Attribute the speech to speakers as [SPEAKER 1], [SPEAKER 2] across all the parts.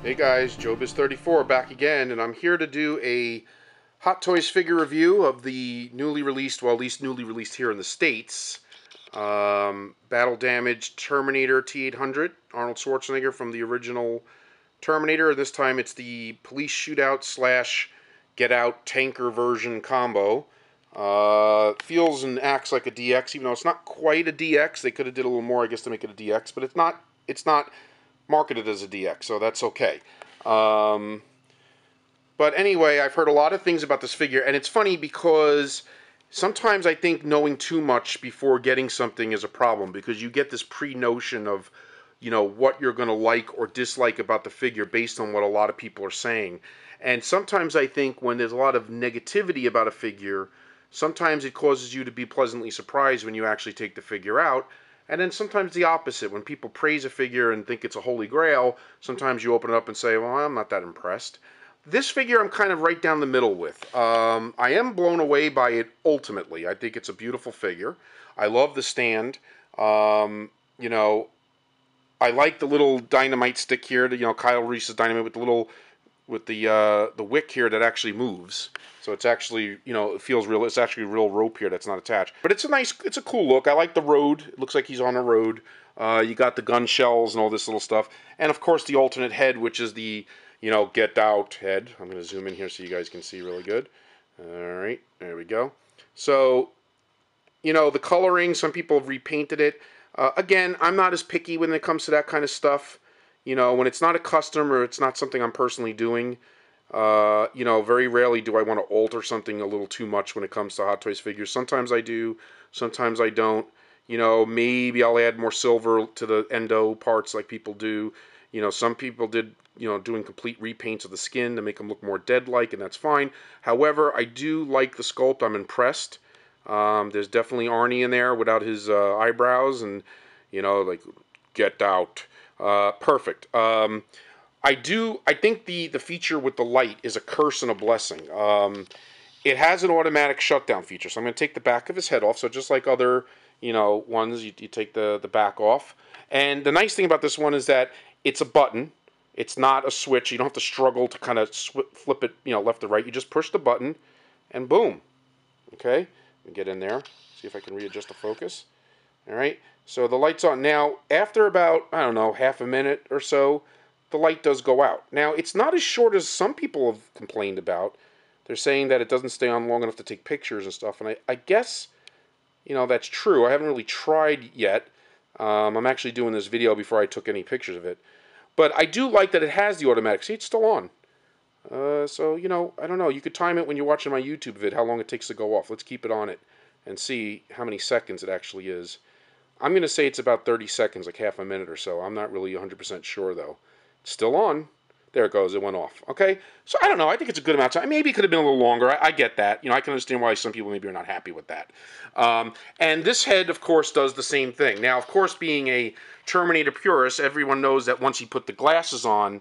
[SPEAKER 1] Hey guys, Joebizz34 back again, and I'm here to do a Hot Toys figure review of the newly released, well, at least newly released here in the States, battle damaged Terminator T-800, Arnold Schwarzenegger from the original Terminator. This time it's the police shootout slash get out tanker version combo. Feels and acts like a DX, even though it's not quite a DX. They could have did a little more, I guess, to make it a DX, but it's not marketed as a DX, so that's okay. But anyway, I've heard a lot of things about this figure, and it's funny because sometimes I think knowing too much before getting something is a problem, because you get this pre-notion of, what you're going to like or dislike about the figure based on what a lot of people are saying. And sometimes I think when there's a lot of negativity about a figure, sometimes it causes you to be pleasantly surprised when you actually take the figure out. And then sometimes the opposite. When people praise a figure and think it's a holy grail, sometimes you open it up and say, well, I'm not that impressed. This figure I'm kind of right down the middle with. I am blown away by it ultimately. I think it's a beautiful figure. I love the stand. I like the little dynamite stick here, Kyle Reese's dynamite with the little, with the wick here that actually moves. So it's actually, it feels real. It's actually a real rope here that's not attached. But it's a cool look. I like the road. It looks like he's on a road. You got the gun shells and all this little stuff. And of course the alternate head, which is the, get out head. I'm going to zoom in here so you guys can see really good. All right, there we go. So, the coloring, some people have repainted it. Again, I'm not as picky when it comes to that kind of stuff. When it's not a custom or it's not something I'm personally doing, very rarely do I want to alter something a little too much when it comes to Hot Toys figures. Sometimes I do, sometimes I don't. Maybe I'll add more silver to the endo parts like people do. Some people did, doing complete repaints of the skin to make them look more dead-like, and that's fine. However, I do like the sculpt. I'm impressed. There's definitely Arnie in there without his eyebrows, and like get out. Perfect. I think the feature with the light is a curse and a blessing. It has an automatic shutdown feature, so I'm going to take the back of his head off. So just like other ones, you take the back off. And the nice thing about this one is that it's a button. It's not a switch. You don't have to struggle to kind of flip it left to right. You just push the button, and boom. Okay. Get in there, see if I can readjust the focus. All right, so the light's on. Now, after about, I don't know, half a minute or so, the light does go out. Now, it's not as short as some people have complained about. They're saying that it doesn't stay on long enough to take pictures and stuff, and I guess, that's true. I haven't really tried yet. I'm actually doing this video before I took any pictures of it. But I do like that it has the automatic. See, it's still on. So, I don't know. You could time it when you're watching my YouTube vid, how long it takes to go off. Let's keep it on it and see how many seconds it actually is. I'm going to say it's about 30 seconds, like half a minute or so. I'm not really 100% sure, though. It's still on. There it goes. It went off. Okay? So, I don't know. I think it's a good amount of time. Maybe it could have been a little longer. I get that. I can understand why some people maybe are not happy with that. And this head, of course, does the same thing. Now, of course, being a Terminator purist, everyone knows that once you put the glasses on,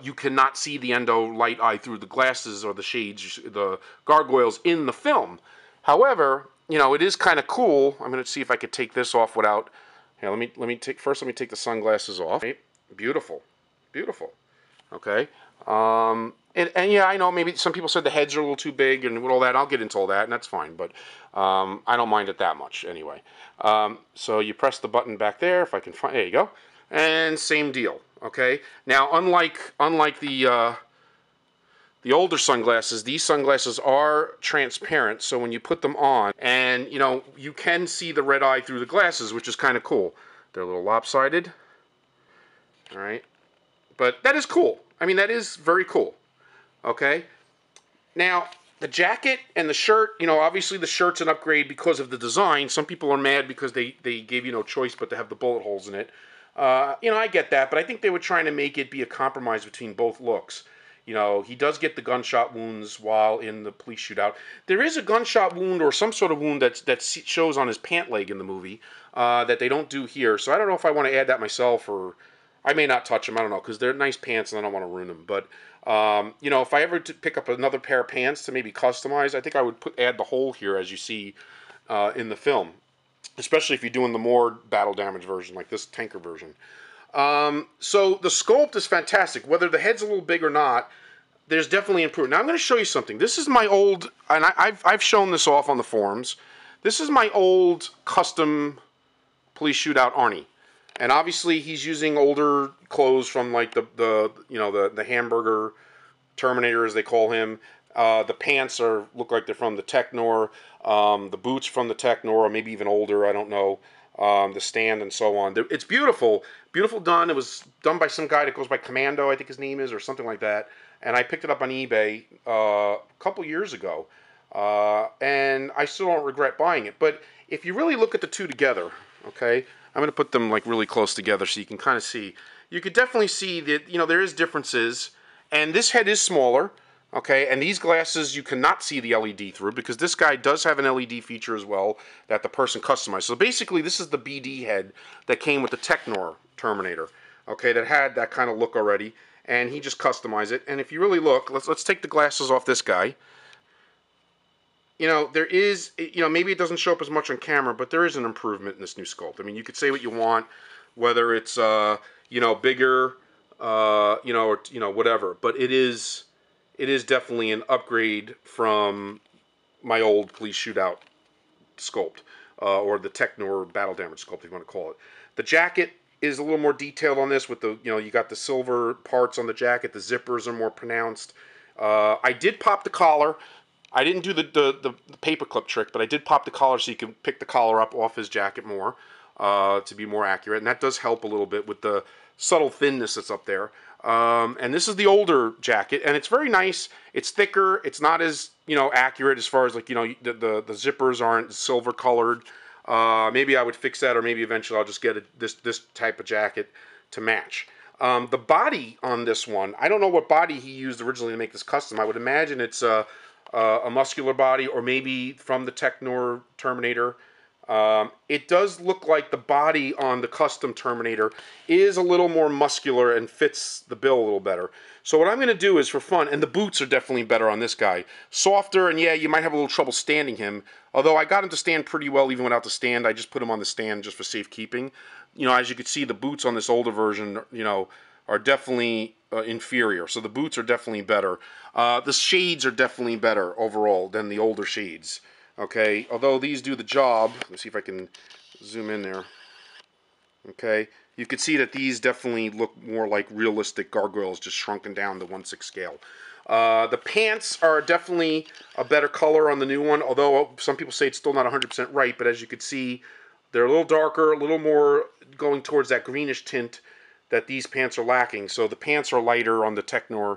[SPEAKER 1] you cannot see the endo light eye through the glasses or the shades, the gargoyles in the film. However, it is kind of cool. I'm going to see if I could take this off without. Here, let me take the sunglasses off. Right? Beautiful, beautiful. Okay. And yeah, I know maybe some people said the heads are a little too big and with all that. I'll get into all that, and that's fine. But I don't mind it that much anyway. So you press the button back there. If I can find, there you go. And same deal. Okay. Now, unlike the older sunglasses, these sunglasses are transparent. So when you put them on, and you can see the red eye through the glasses, which is kind of cool. They're a little lopsided. All right, but that is cool. I mean, that is very cool. Okay. Now, the jacket and the shirt, obviously the shirt's an upgrade because of the design. Some people are mad because they gave you no choice but to have the bullet holes in it. I get that, but I think they were trying to make it be a compromise between both looks. He does get the gunshot wounds while in the police shootout. There is a gunshot wound or some sort of wound that shows on his pant leg in the movie that they don't do here. So I don't know if I want to add that myself, or I may not touch them. I don't know, because they're nice pants and I don't want to ruin them. But, if I ever pick up another pair of pants to maybe customize, I think I would add the hole here as you see in the film. Especially if you're doing the more battle damage version, like this tanker version. So the sculpt is fantastic. Whether the head's a little big or not, there's definitely improvement. Now I'm going to show you something. This is my old, and I've shown this off on the forums. This is my old custom police shootout Arnie, and obviously he's using older clothes from like the hamburger Terminator as they call him. The pants look like they're from the Technor. The boots from the Technor, or maybe even older. I don't know. The stand and so on. It's beautiful, beautiful done. It was done by some guy that goes by Commando, I think his name is, or something like that. And I picked it up on eBay a couple years ago, and I still don't regret buying it. But if you really look at the two together, okay, I'm going to put them like really close together so you can kind of see. You could definitely see that there is differences, and this head is smaller. Okay, and these glasses you cannot see the LED through because this guy does have an LED feature as well that the person customized. So basically this is the BD head that came with the Technor Terminator, okay, that had that kind of look already, and he just customized it. And if you really look, let's take the glasses off this guy. There is, maybe it doesn't show up as much on camera, but there is an improvement in this new sculpt. I mean, you could say what you want, whether it's, bigger, or, whatever, but it is definitely an upgrade from my old police shootout sculpt, or the Technor battle damage sculpt, if you want to call it. The jacket is a little more detailed on this with the, you got the silver parts on the jacket. The zippers are more pronounced. I did pop the collar. I didn't do the paperclip trick, but I did pop the collar so you can pick the collar up off his jacket more, to be more accurate. And that does help a little bit with the subtle thinness that's up there. And this is the older jacket, and it's very nice. It's thicker. It's not as accurate as far as like the zippers aren't silver colored. Maybe I would fix that, or maybe eventually I'll just get this type of jacket to match. The body on this one, I don't know what body he used originally to make this custom. I would imagine it's a muscular body, or maybe from the Technor Terminator. It does look like the body on the custom Terminator is a little more muscular and fits the bill a little better. So what I'm going to do is, for fun, and the boots are definitely better on this guy. Softer, and yeah, you might have a little trouble standing him. Although I got him to stand pretty well even without the stand. I just put him on the stand just for safekeeping. As you can see, the boots on this older version, are definitely inferior. So the boots are definitely better. The shades are definitely better overall than the older shades. Okay, although these do the job. Let's see if I can zoom in there. Okay, you can see that these definitely look more like realistic gargoyles, just shrunken down to 1/6 scale. The pants are definitely a better color on the new one, although some people say it's still not 100% right, but as you can see, they're a little darker, a little more going towards that greenish tint that these pants are lacking. So the pants are lighter on the Technor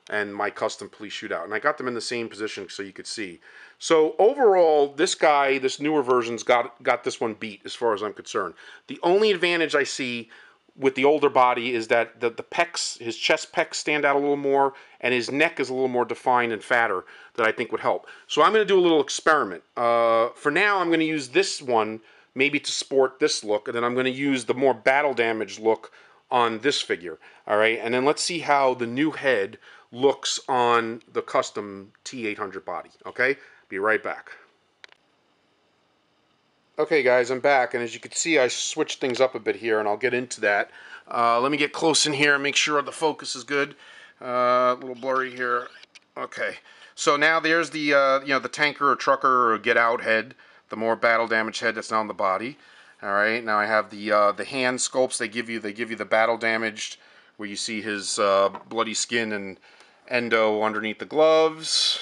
[SPEAKER 1] and my custom police shootout, and I got them in the same position so you could see. So overall, this guy, this newer version's got this one beat as far as I'm concerned. The only advantage I see with the older body is that the pecs, his chest pecs stand out a little more, and his neck is a little more defined and fatter that I think would help. So I'm going to do a little experiment. For now, I'm going to use this one maybe to sport this look, and then I'm going to use the more battle damage look on this figure. All right, and then let's see how the new head looks on the custom T-800 body. Okay, be right back. Okay guys, I'm back, and as you can see I switched things up a bit here, and I'll get into that. Let me get close in here and make sure the focus is good. A little blurry here. Okay, so now there's the the tanker or trucker or get out head, the more battle damage head that's now on the body. All right, now I have the hand sculpts they give you. They give you the battle damaged, where you see his bloody skin and endo underneath the gloves.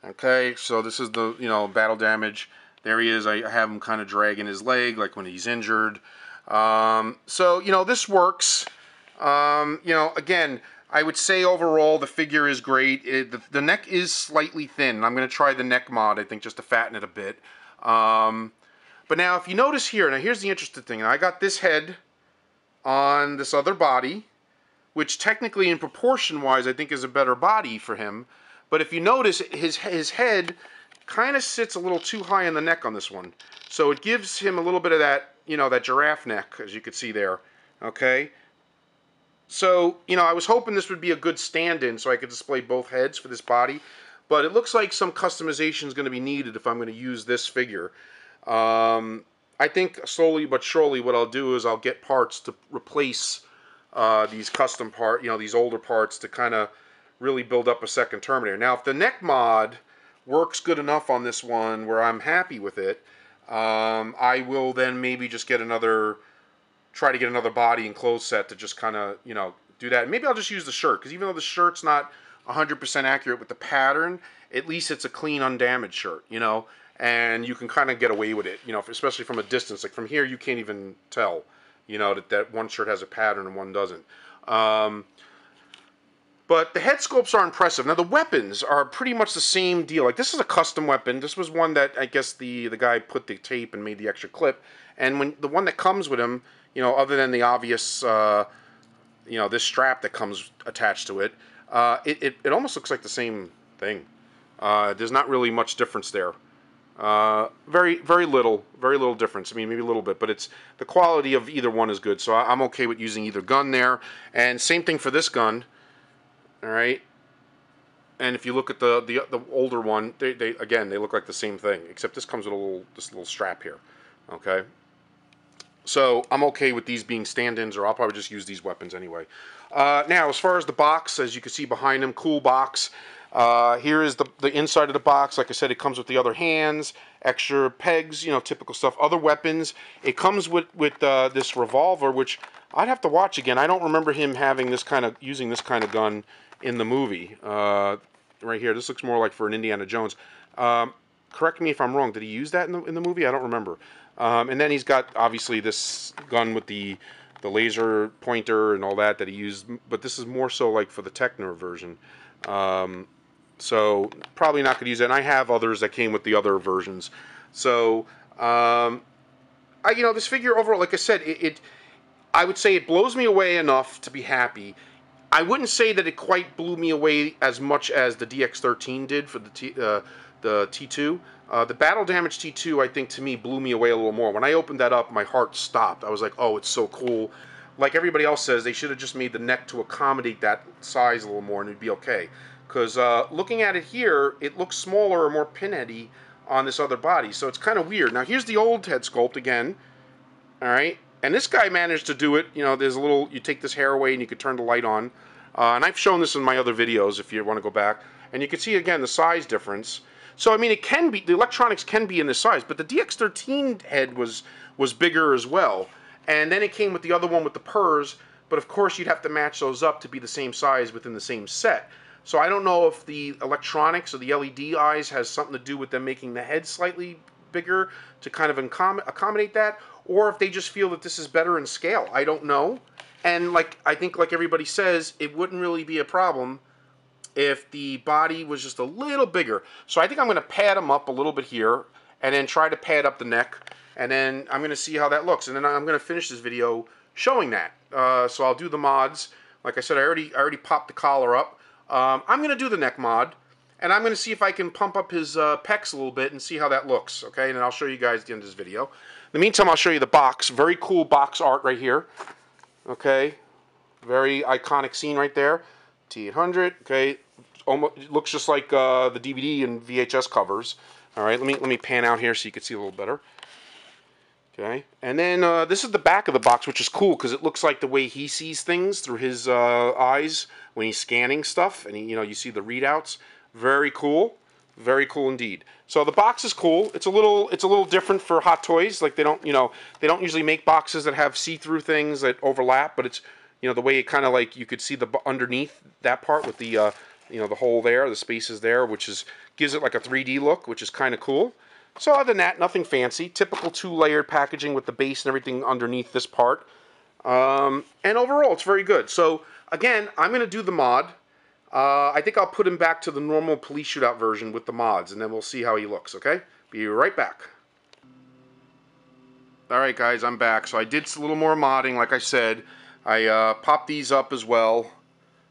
[SPEAKER 1] Okay, so this is the battle damage. There he is. I have him kind of dragging his leg like when he's injured. So this works. Again, I would say overall the figure is great. The neck is slightly thin. I'm going to try the neck mod, I think, just to fatten it a bit. But now if you notice here, now here's the interesting thing. I got this head on this other body, which technically in proportion wise I think is a better body for him. But if you notice, his head kind of sits a little too high in the neck on this one. So it gives him a little bit of that, that giraffe neck, as you can see there. Okay? So, I was hoping this would be a good stand-in so I could display both heads for this body. But it looks like some customization is going to be needed if I'm going to use this figure. I think slowly but surely what I'll do is I'll get parts to replace these custom these older parts to kind of really build up a second Terminator. Now, if the neck mod works good enough on this one where I'm happy with it, I will then maybe just try to get another body and clothes set to just kind of, do that. And maybe I'll just use the shirt, because even though the shirt's not 100% accurate with the pattern, at least it's a clean, undamaged shirt, and you can kind of get away with it, especially from a distance. Like from here, you can't even tell, that one shirt has a pattern and one doesn't. But the head sculpts are impressive. Now the weapons are pretty much the same deal. Like this is a custom weapon. This was one that I guess the guy put the tape and made the extra clip. And when the one that comes with him, other than the obvious, this strap that comes attached to it, it almost looks like the same thing. There's not really much difference there. Very little difference. I mean, maybe a little bit, but it's the quality of either one is good. So I'm okay with using either gun there. And same thing for this gun. All right. And if you look at the older one, they look like the same thing, except this comes with this little strap here. Okay. So I'm okay with these being stand-ins, or I'll probably just use these weapons anyway. Now, as far as the box, as you can see behind them, cool box. Here is the inside of the box. Like I said, it comes with the other hands, extra pegs, typical stuff. Other weapons. It comes with this revolver, which I'd have to watch again. I don't remember him having using this kind of gun in the movie. Right here, this looks more like for an Indiana Jones. Correct me if I'm wrong. Did he use that in the movie? I don't remember. And then he's got obviously this gun with the laser pointer and all that he used, but this is more so like for the Techno version. So probably not going to use it. And I have others that came with the other versions. So this figure overall, like I said, I would say it blows me away enough to be happy. I wouldn't say that it quite blew me away as much as the DX13 did for the T2. The Battle Damage T2, I think, to me, blew me away a little more. When I opened that up, my heart stopped. I was like, oh, it's so cool. Like everybody else says, they should have just made the neck to accommodate that size a little more, and it'd be okay. Because looking at it here, it looks smaller or more pinheady on this other body, so it's kind of weird. Now, here's the old head sculpt again. All right? And this guy managed to do it. There's you take this hair away and you could turn the light on. And I've shown this in my other videos if you want to go back. And you can see, again, the size difference. So, I mean, the electronics can be in this size, but the DX13 head was bigger as well. And then it came with the other one with the purrs, but of course you'd have to match those up to be the same size within the same set. So I don't know if the electronics or the LED eyes has something to do with them making the head slightly bigger to kind of accommodate that, or if they just feel that this is better in scale. I don't know. And I think like everybody says, it wouldn't really be a problem if the body was just a little bigger. So I think I'm going to pad them up a little bit here, and then try to pad up the neck, and then I'm going to see how that looks. And then I'm going to finish this video showing that. So I'll do the mods. Like I said, I already popped the collar up. I'm going to do the neck mod, and I'm going to see if I can pump up his pecs a little bit and see how that looks. Okay, and then I'll show you guys at the end of this video. In the meantime, I'll show you the box. Very cool box art right here. Okay, very iconic scene right there. T-800. Okay, almost it looks just like the DVD and VHS covers. All right, let me pan out here so you can see a little better. Okay, and then this is the back of the box, which is cool because it looks like the way he sees things through his eyes when he's scanning stuff, and you see the readouts. Very cool indeed. So the box is cool. It's a little different for Hot Toys. Like they don't usually make boxes that have see-through things that overlap, but it's the way it kind of like you could see the underneath that part with the the hole there, the spaces there, which gives it like a 3D look, which is kind of cool. So other than that, nothing fancy. Typical 2-layered packaging with the base and everything underneath this part. And overall, it's very good. So again, I'm going to do the mod. I think I'll put him back to the normal police shootout version with the mods, and then we'll see how he looks, okay? Be right back. Alright guys, I'm back. So I did a little more modding, like I said. I popped these up as well.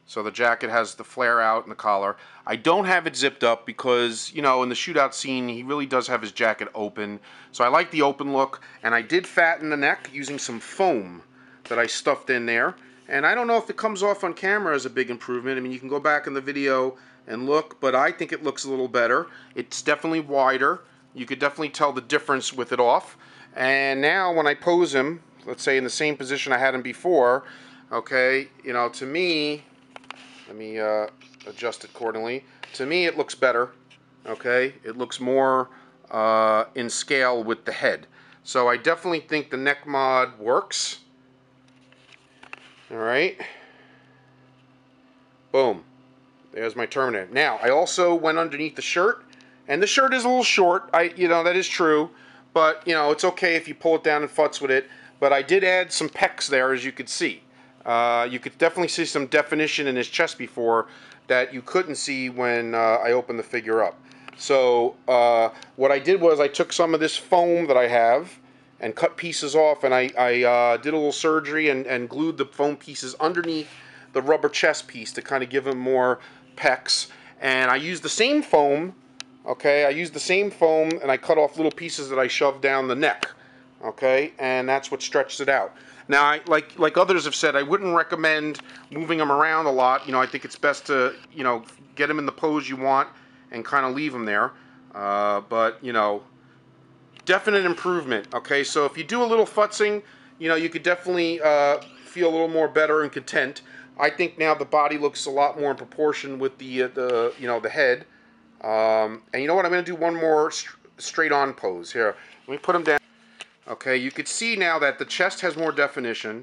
[SPEAKER 1] So the jacket has the flare out and the collar. I don't have it zipped up because, in the shootout scene, he really does have his jacket open. So I like the open look, and I did fatten the neck using some foam that I stuffed in there. And I don't know if it comes off on camera as a big improvement. I mean, you can go back in the video and look, but I think it looks a little better. It's definitely wider. You could definitely tell the difference with it off. And now when I pose him, let's say in the same position I had him before, okay, you know, to me, let me adjust it accordingly. To me, it looks better. Okay, it looks more in scale with the head. So I definitely think the neck mod works. All right. Boom. There's my Terminator. Now, I also went underneath the shirt, and the shirt is a little short. You know, that is true, but you know, it's okay if you pull it down and futz with it. But I did add some pecs there, as you could see. You could definitely see some definition in his chest before that you couldn't see when I opened the figure up. So what I did was I took some of this foam that I have and cut pieces off, and I did a little surgery and glued the foam pieces underneath the rubber chest piece to kind of give him more pecs. And I used the same foam, okay, I used the same foam, and I cut off little pieces that I shoved down the neck, okay, and that's what stretched it out. Now, like others have said, I wouldn't recommend moving him around a lot. You know, I think it's best to, you know, get him in the pose you want and kind of leave him there. But, you know, definite improvement, okay? So if you do a little futzing, you know, you could definitely feel a little more better and content. I think now the body looks a lot more in proportion with the you know, the head. And you know what? I'm going to do one more straight on pose here. Let me put him down. Okay, you can see now that the chest has more definition.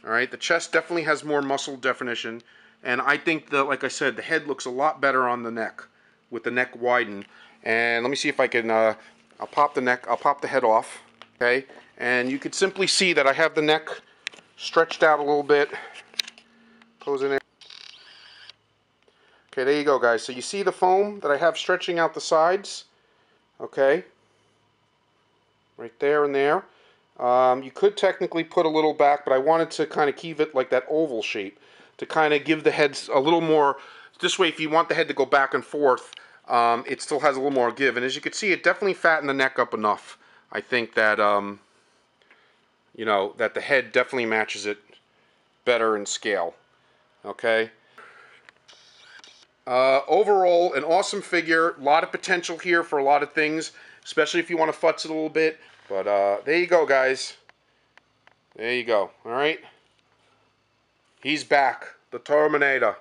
[SPEAKER 1] All right, the chest definitely has more muscle definition, and I think that, like I said, the head looks a lot better on the neck with the neck widened. And let me see if I can. I'll pop the neck. I'll pop the head off. Okay, and you could simply see that I have the neck stretched out a little bit. Pose in there. Okay, there you go, guys. So you see the foam that I have stretching out the sides. Okay. Right there and there. You could technically put a little back, but I wanted to kind of keep it like that oval shape to kind of give the head a little more. This way, if you want the head to go back and forth, it still has a little more give. And as you can see, it definitely fattened the neck up enough. I think that, you know, that the head definitely matches it better in scale. Okay. Overall, an awesome figure. A lot of potential here for a lot of things, especially if you want to futz it a little bit. But there you go, guys. There you go. All right. He's back. The Terminator.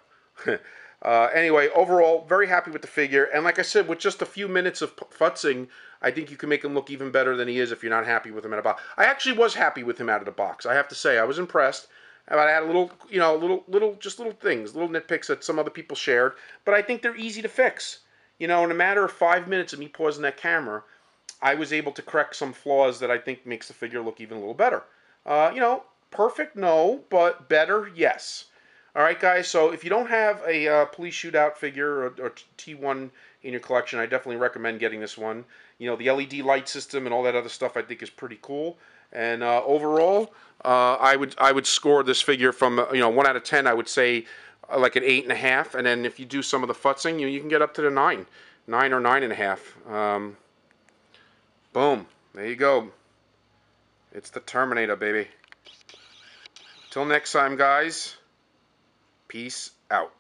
[SPEAKER 1] Anyway, overall, very happy with the figure. And like I said, with just a few minutes of futzing, I think you can make him look even better than he is if you're not happy with him out of the box. I actually was happy with him out of the box. I have to say, I was impressed. But I had a little, you know, just little things, little nitpicks that some other people shared. But I think they're easy to fix. You know, in a matter of 5 minutes of me pausing that camera, I was able to correct some flaws that I think makes the figure look even a little better. You know, perfect, no, but better, yes. All right, guys, so if you don't have a police shootout figure or T1 in your collection, I definitely recommend getting this one. You know, the LED light system and all that other stuff I think is pretty cool. And overall, I would score this figure from, you know, 1 out of 10, I would say like an 8.5. And then if you do some of the futzing, you can get up to the 9 or 9.5. Boom. There you go. It's the Terminator, baby. Till next time, guys. Peace out.